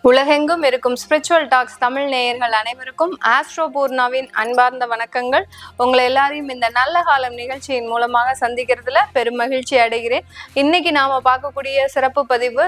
உலகெங்கும் இருக்கும் spiritual tax Tamil நேயர்கள் அனைவருக்கும் ஆஸ்ட்ரோ பூர்ணாவின் அன்பார்ந்த வணக்கங்கள். உங்களை எல்லாரையும் இந்த நல்ல காலம் நிகழ்ச்சியின் மூலமாக சந்திக்கிறதுல பெரும் மகிழ்ச்சி அடைகிறேன். இன்னைக்கு நாம பார்க்கக்கூடிய சிறப்பு பதிவு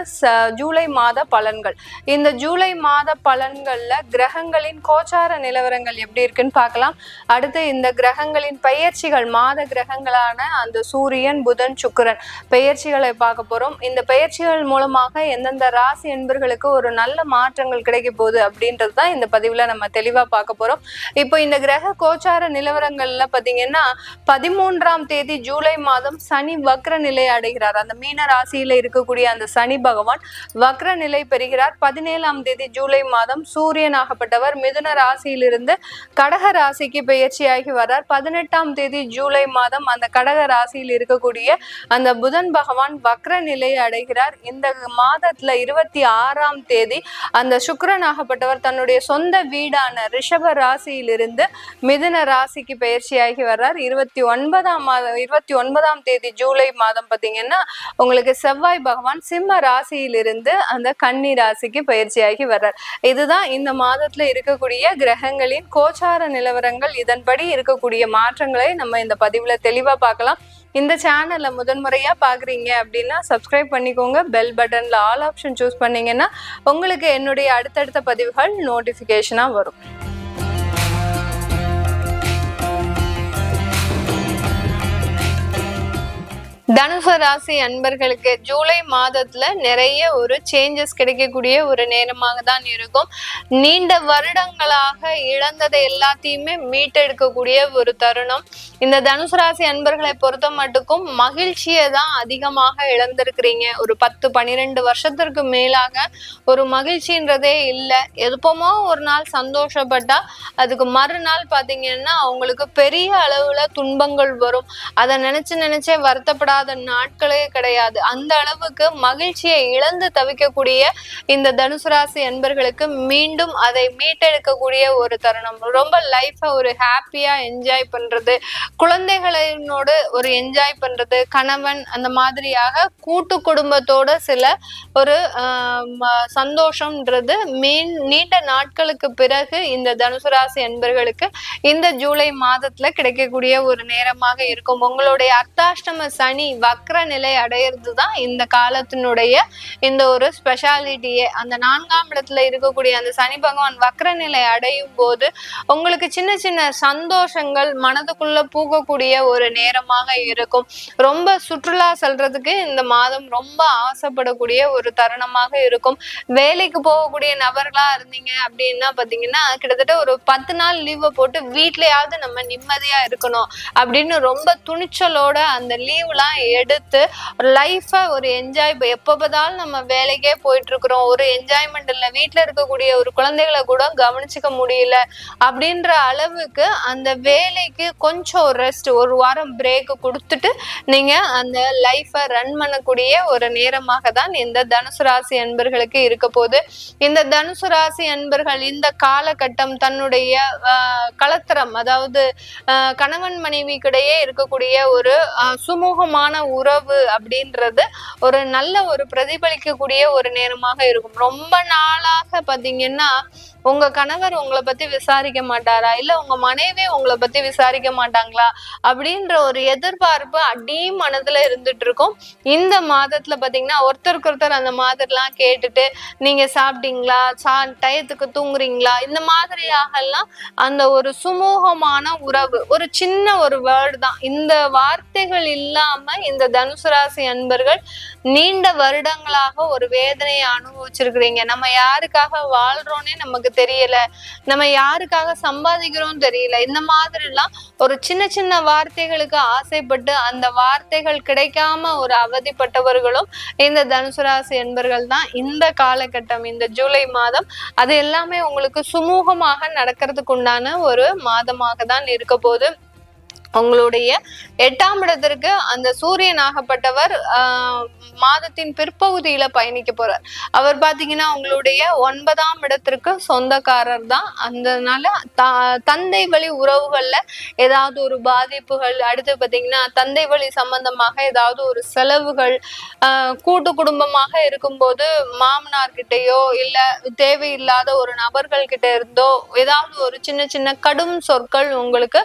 ஜூலை மாத பலன்கள். இந்த ஜூலை மாத பலன்கள்ல கிரகங்களின் கோச்சார நிலவரங்கள் எப்படி இருக்குன்னு பார்க்கலாம். அடுத்து இந்த கிரகங்களின் பெயர்ச்சிகள், மாத கிரகங்களான அந்த சூரியன், புதன், சுக்கிரன் பெயர்ச்சிகளை பார்க்க போறோம். இந்த பெயர்ச்சிகள் மூலமாக எந்தெந்த ராசி என்பர்களுக்கு ஒரு நல்ல மாற்றங்கள் கிடைக்க போகுது அப்படின்றது தான் இந்த பதிவுல நம்ம தெளிவா பார்க்க போறோம். இப்போ இந்த கிரக கோச்சார நிலவரங்கள்ல பாத்தீங்கன்னா 13ஆம் தேதி ஜூலை மாதம் சனி வக்ர நிலை அடைகிறார். அந்த மீன ராசியில இருக்கக்கூடிய அந்த சனி பகவான் வக்ர நிலை பெறுகிறார். 17ஆம் தேதி ஜூலை மாதம் சூரியனாகப்பட்டவர் மிதுன ராசியிலிருந்து கடக ராசிக்கு பெயர்ச்சியாகி வர்றார். 18ஆம் தேதி ஜூலை மாதம் அந்த கடக ராசியில் இருக்கக்கூடிய அந்த புதன் பகவான் வக்ர நிலை அடைகிறார். இந்த மாதத்துல 26ஆம் தேதி அந்த சுக்கிரனாகப்பட்டவர் தன்னுடைய சொந்த வீடான ரிஷப ராசியிலிருந்து மிதுன ராசிக்கு பயிற்சியாகி வர்றார். 29ஆம் தேதி ஜூலை மாதம் பார்த்தீங்கன்னா உங்களுக்கு செவ்வாய் பகவான் சிம்ம ராசியிலிருந்து அந்த கன்னி ராசிக்கு பயிற்சியாகி வர்றார். இதுதான் இந்த மாதத்துல இருக்கக்கூடிய கிரகங்களின் கோச்சார நிலவரங்கள். இதன்படி இருக்கக்கூடிய மாற்றங்களை நம்ம இந்த பதிவுல தெளிவா பார்க்கலாம். இந்த சேனல்ல முதன்முறையா பாக்குறீங்க அப்படின்னா சப்ஸ்கிரைப் பண்ணிக்கோங்க. பெல் பட்டன்ல ஆல் ஆப்ஷன் சூஸ் பண்ணீங்கன்னா உங்களுக்கு என்னுடைய அடுத்தடுத்த பதிவுகள் நோட்டிபிகேஷனா வரும். தனுசு ராசி அன்பர்களுக்கு ஜூலை மாதத்துல நிறைய ஒரு சேஞ்சஸ் கிடைக்கக்கூடிய ஒரு நேரமாக தான் இருக்கும். நீண்ட வருடங்களாக இழந்ததை எல்லாத்தையுமே மீட்டெடுக்கக்கூடிய ஒரு தருணம். இந்த தனுசு ராசி அன்பர்களை பொறுத்த மட்டுக்கும் மகிழ்ச்சியை தான் அதிகமாக இழந்திருக்கிறீங்க. ஒரு 10-12 வருஷத்திற்கு மேலாக ஒரு மகிழ்ச்சின்றதே இல்லை. எப்பமோ ஒரு நாள் சந்தோஷப்பட்டா அதுக்கு மறுநாள் பாத்தீங்கன்னா அவங்களுக்கு பெரிய அளவுல துன்பங்கள் வரும். அதை நினைச்சே வருத்தப்படாத நாட்களே கிடையாது. அந்த அளவுக்கு மகிழ்ச்சியை இழந்து தவிக்கக்கூடிய இந்த தனுசு ராசி அன்பர்களுக்கு மீண்டும் அதை மீட்டெடுக்கக்கூடிய ஒரு தருணம். ரொம்ப லைஃபை ஒரு ஹாப்பியா என்ஜாய் பண்றது, குழந்தைகளோடு ஒரு என்ஜாய் பண்றது, கணவன் அந்த மாதிரியாக கூட்டு குடும்பத்தோட சில ஒரு சந்தோஷம்ன்றது நீண்ட நாட்களுக்கு பிறகு இந்த தனுசு ராசி அன்பர்களுக்கு இந்த ஜூலை மாதத்துல கிடைக்கக்கூடிய ஒரு நேரமாக இருக்கும். உங்களுடைய அர்த்தாஷ்டம சனி வக்ர நிலை அடையிறது தான் இந்த காலத்தினுடைய இந்த ஒரு ஸ்பெஷாலிட்டியே. அந்த 4ஆம் இடத்துல இருக்கக்கூடிய அந்த சனி பகவான் வக்ர நிலை அடையும் போது உங்களுக்கு சின்ன சின்ன சந்தோஷங்கள் மனதுக்குள்ள பூக்கக்கூடிய ஒரு நேரமாக இருக்கும். ரொம்ப சுற்றுலா செல்றதுக்கு இந்த மாதம் ரொம்ப ஆசைப்படக்கூடிய ஒரு தருணமாக இருக்கும். வேலைக்கு போகக்கூடிய நபர்களா இருந்தீங்க அப்படின்னா பாத்தீங்கன்னா கிட்டத்தட்ட ஒரு 10 நாள் லீவை போட்டு வீட்லயாவது நம்ம நிம்மதியா இருக்கணும் அப்படின்னு ரொம்ப துணிச்சலோட அந்த லீவ்லாம் எடுத்து லைஃபை ஒரு என்ஜாய், எப்போ பார்த்தாலும் நம்ம வேலைக்கே போயிட்டு இருக்கிறோம், ஒரு என்ஜாய்மெண்ட் இல்லை, வீட்டுல இருக்கக்கூடிய ஒரு குழந்தைகளை கூட கவனிச்சுக்க முடியல அப்படின்ற அளவுக்கு அந்த வேலைக்கு கொஞ்சம் ரெஸ்ட், ஒரு வாரம் பிரேக் கொடுத்துட்டு நீங்க அந்த லைஃபை ரன் பண்ணக்கூடிய ஒரு நேரமாக தான் இந்த தனுசு ராசி அன்பர்களுக்கு இருக்க போது. இந்த தனுசு ராசி அன்பர்கள் இந்த காலகட்டம் தன்னுடைய கலத்திரம், அதாவது கணவன் மனைவிக்கிடையே இருக்கக்கூடிய ஒரு சுமூகமான உறவு அப்படின்றது ஒரு நல்ல ஒரு பிரதிபலிக்கக்கூடிய ஒரு நேரமாக இருக்கும். ரொம்ப நாளாக பாத்தீங்கன்னா உங்க கணவர் உங்களை பத்தி விசாரிக்க மாட்டாரா, இல்ல உங்க மனைவி உங்களை பத்தி விசாரிக்க மாட்டாங்களா அப்படின்ற ஒரு எதிர்பார்ப்பு அடி மனதுல இருந்துட்டு இருக்கும். இந்த மாதத்துல பாத்தீங்கன்னா ஒருத்தருக்கு ஒருத்தர் அந்த மாதிரிலாம் கேட்டுட்டு நீங்க சாப்பிட்டீங்களா, டயத்துக்கு தூங்குறீங்களா, இந்த மாதிரியாக எல்லாம் அந்த ஒரு சுமூகமான உறவு, ஒரு சின்ன ஒரு வேர்டு தான். இந்த வார்த்தைகள் இல்லாம இந்த தனுசு ராசி அன்பர்கள் நீண்ட வருடங்களாக ஒரு வேதனையை அனுபவிச்சிருக்கிறீங்க. நம்ம யாருக்காக வாழ்றோன்னே நமக்கு தெரியல, நம்ம யாருக்காக சம்பாதிக்கிறோம் தெரியல. இந்த மாதிரி எல்லாம் ஒரு சின்ன சின்ன வார்த்தைகளுக்கு ஆசைப்பட்டு அந்த வார்த்தைகள் கிடைக்காம ஒரு அவதிப்பட்டவர்களும் இந்த தனுசு ராசி என்பர்கள் தான். இந்த காலகட்டம், இந்த ஜூலை மாதம் அது எல்லாமே உங்களுக்கு சுமூகமாக நடக்கிறதுக்கு உண்டான ஒரு மாதமாக தான் இருக்க போது. உங்களுடைய 8ஆம் இடத்திற்கு அந்த சூரியன் ஆகப்பட்டவர் மாதத்தின் பிற்பகுதியில பயணிக்க போறார். அவர் பாத்தீங்கன்னா உங்களுடைய 9ஆம் இடத்திற்கு சொந்தக்காரர் தான். அதனால தந்தை வழி உறவுகள்ல ஏதாவது ஒரு பாதிப்புகள், அடுத்து பாத்தீங்கன்னா தந்தை வழி சம்பந்தமாக ஏதாவது ஒரு செலவுகள், கூட்டு குடும்பமாக இருக்கும்போது மாமனார் கிட்டயோ இல்ல தேவையில்லாத ஒரு நபர்கள் கிட்ட இருந்தோ ஏதாவது ஒரு சின்ன சின்ன கடும் சொற்கள் உங்களுக்கு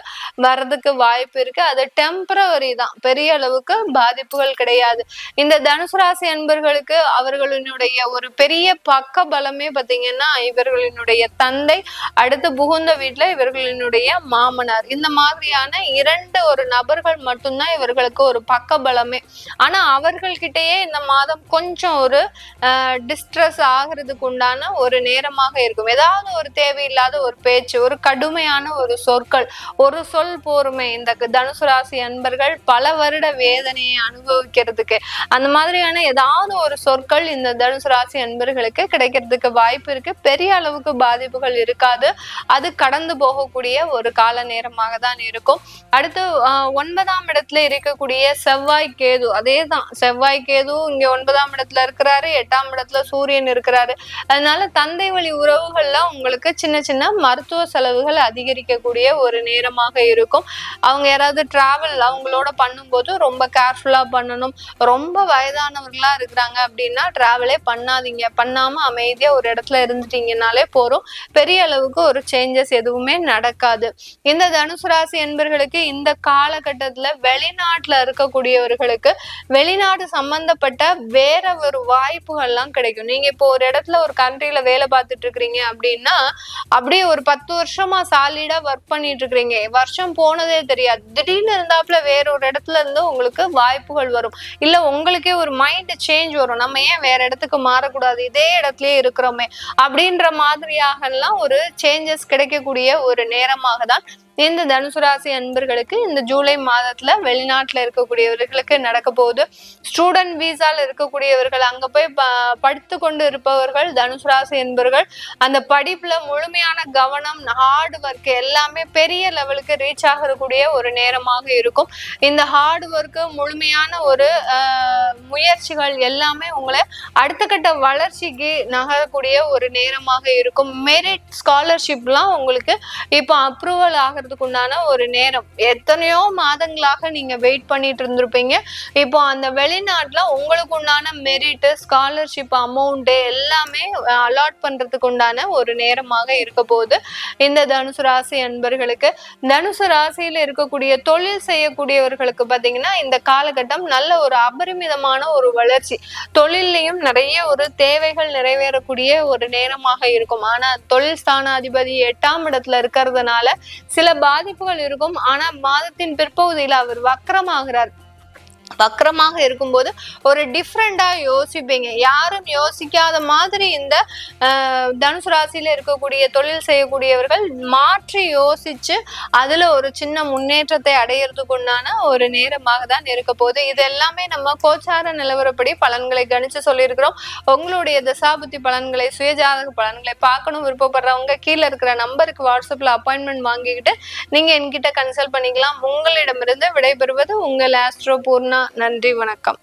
வர்றதுக்கு வாய்ப்பு இருக்கு. அது டெம்பரவரி தான், பெரிய அளவுக்கு பாதிப்புகள் கிடையாது. இந்த தனுசு ராசி அன்பர்களுக்கு அவர்களினுடைய ஒரு பெரிய பக்க பலமே பாத்தீங்கன்னா இவர்களினுடைய தந்தை, அடுத்து புகுந்த வீட்டுல இவர்களினுடைய மாமனார், இந்த மாதிரியான 2 ஒரு நபர்கள் மட்டும்தான் இவர்களுக்கு ஒரு பக்க பலமே. ஆனா அவர்கள்கிட்டயே இந்த மாதம் கொஞ்சம் ஒரு டிஸ்ட்ரெஸ் ஆகிறதுக்கு உண்டான ஒரு நேரமாக இருக்கும். ஏதாவது ஒரு தேவையில்லாத ஒரு பேச்சு, ஒரு கடுமையான ஒரு சொற்கள், ஒரு சொல் போருமே இந்த தனுசு ராசி அன்பர்கள் பல வருட வேதனையை அனுபவிக்கிறதுக்கு அந்த மாதிரியான ஏதாவது ஒரு சொற்கள் இந்த தனுசு ராசி அன்பர்களுக்கு கிடைக்கிறதுக்கு வாய்ப்பு இருக்கு. பெரிய அளவுக்கு பாதிப்புகள் இருக்காது, அது கடந்து போகக்கூடிய ஒரு கால நேரமாக தான் இருக்கும். அடுத்து 9ஆம் இடத்துல இருக்கக்கூடிய செவ்வாய் கேது, அதே தான் செவ்வாய் கேது இங்க 9ஆம் இடத்துல இருக்கிறாரு, 8ஆம் இடத்துல சூரியன் இருக்கிறாரு. அதனால தந்தை வழி உறவுகள்ல உங்களுக்கு சின்ன சின்ன மருத்துவ செலவுகள் அதிகரிக்கக்கூடிய ஒரு நேரமாக இருக்கும். அவங்க யாராவது டிராவல் அவங்களோட பண்ணும்போது ரொம்ப கேர்ஃபுல்லா பண்ணணும். ரொம்ப வயதானவர்களா இருக்கிறாங்க அப்படின்னா டிராவலே பண்ணாதீங்க, பண்ணாம அமைதியா ஒரு இடத்துல இருந்துட்டீங்கன்னாலே போறோம். பெரிய அளவுக்கு ஒரு சேஞ்சஸ் எதுவுமே நடக்காது. இந்த தனுசு ராசி என்பர்களுக்கு இந்த காலகட்டத்துல வெளிநாட்டுல இருக்கக்கூடியவர்களுக்கு வெளிநாடு சம்பந்தப்பட்ட வேற ஒரு வாய்ப்புகள்லாம் கிடைக்கும். நீங்க இப்போ ஒரு இடத்துல ஒரு கண்ட்ரில வேலை பார்த்துட்டு இருக்கிறீங்க அப்படின்னா அப்படியே ஒரு 10 வருஷமா சாலிடா ஒர்க் பண்ணிட்டு இருக்கிறீங்க, வருஷம் போனதே தெரியாது. திடீர்னு இருந்தாப்புல வேற ஒரு இடத்துல இருந்து உங்களுக்கு வாய்ப்புகள் வரும். இல்ல உங்களுக்கே ஒரு மைண்ட் சேஞ்ச் வரும், நம்ம ஏன் வேற இடத்துக்கு மாறக்கூடாது, இதே இடத்துலயே இருக்கிறோமே அப்படின்ற மாதிரியாக எல்லாம் ஒரு சேஞ்சஸ் கிடைக்கக்கூடிய ஒரு நேரமாக தான் இந்த தனுசு ராசி அன்பர்களுக்கு இந்த ஜூலை மாதத்துல வெளிநாட்டுல இருக்கக்கூடியவர்களுக்கு நடக்க போகுது. ஸ்டூடெண்ட் வீசால இருக்கக்கூடியவர்கள், அங்க போய் படித்து கொண்டு இருப்பவர்கள் தனுசு ராசி என்பவர்கள் அந்த படிப்புல முழுமையான கவனம், ஹார்ட் ஒர்க் எல்லாமே பெரிய லெவலுக்கு ரீச் ஆகக்கூடிய ஒரு நேரமாக இருக்கும். இந்த ஹார்ட் ஒர்க்கு, முழுமையான ஒரு முயற்சிகள் எல்லாமே உங்களை அடுத்த கட்ட வளர்ச்சிக்கு நகரக்கூடிய ஒரு நேரமாக இருக்கும். மெரிட் ஸ்காலர்ஷிப்லாம் உங்களுக்கு இப்போ அப்ரூவல் ஆகிறது உண்டான ஒரு நேரம். எத்தனையோ மாதங்களாக நீங்க வெயிட் பண்ணிட்டு இருந்திருப்பீங்க, இப்போ அந்த வெளிநாட்டுல உங்களுக்கு உண்டான மெரிட், ஸ்காலர்ஷிப் அமௌண்ட் எல்லாமே அலாட் பண்றதுக்கு உண்டான ஒரு நேரமாக இருக்க போகுது இந்த தனுசு ராசி அன்பர்களுக்கு. தனுசு ராசியில இருக்கக்கூடிய தொழில் செய்யக்கூடியவர்களுக்கு பாத்தீங்கன்னா இந்த காலகட்டம் நல்ல ஒரு அபரிமிதமான ஒரு வளர்ச்சி, தொழிலையும் நிறைய ஒரு தேவைகள் நிறைவேறக்கூடிய ஒரு நேரமாக இருக்கும். ஆனா தொழில் ஸ்தானாதிபதி 8ஆம் இடத்துல இருக்கிறதுனால சில பாதிப்புகள் இருக்கும். ஆனா மாதத்தின் பிற்பகுதியில் அவர் வக்ரமாகிறார். வக்கரமாக இருக்கும்போது ஒரு டிஃப்ரெண்டா யோசிப்பீங்க, யாரும் யோசிக்காத மாதிரி இந்த தனுசு ராசியில இருக்கக்கூடிய தொழில் செய்யக்கூடியவர்கள் மாற்றி யோசிச்சு அதுல ஒரு சின்ன முன்னேற்றத்தை அடையிறதுக்கு உண்டான ஒரு நேரமாக தான் இருக்க போகுது. இது எல்லாமே நம்ம கோச்சார நிலவரப்படி பலன்களை கணிச்சு சொல்லியிருக்கிறோம். உங்களுடைய தசாபுத்தி பலன்களை, சுயஜாதக பலன்களை பார்க்கணும் விருப்பப்படுறவங்க கீழே இருக்கிற நம்பருக்கு வாட்ஸ்அப்ல அப்பாயின்மெண்ட் வாங்கிக்கிட்டு நீங்க என்கிட்ட கன்சல்ட் பண்ணிக்கலாம். உங்களிடமிருந்து விடைபெறுவது உங்கள் ஆஸ்ட்ரோ பூர்ணா. நன்றி, வணக்கம்.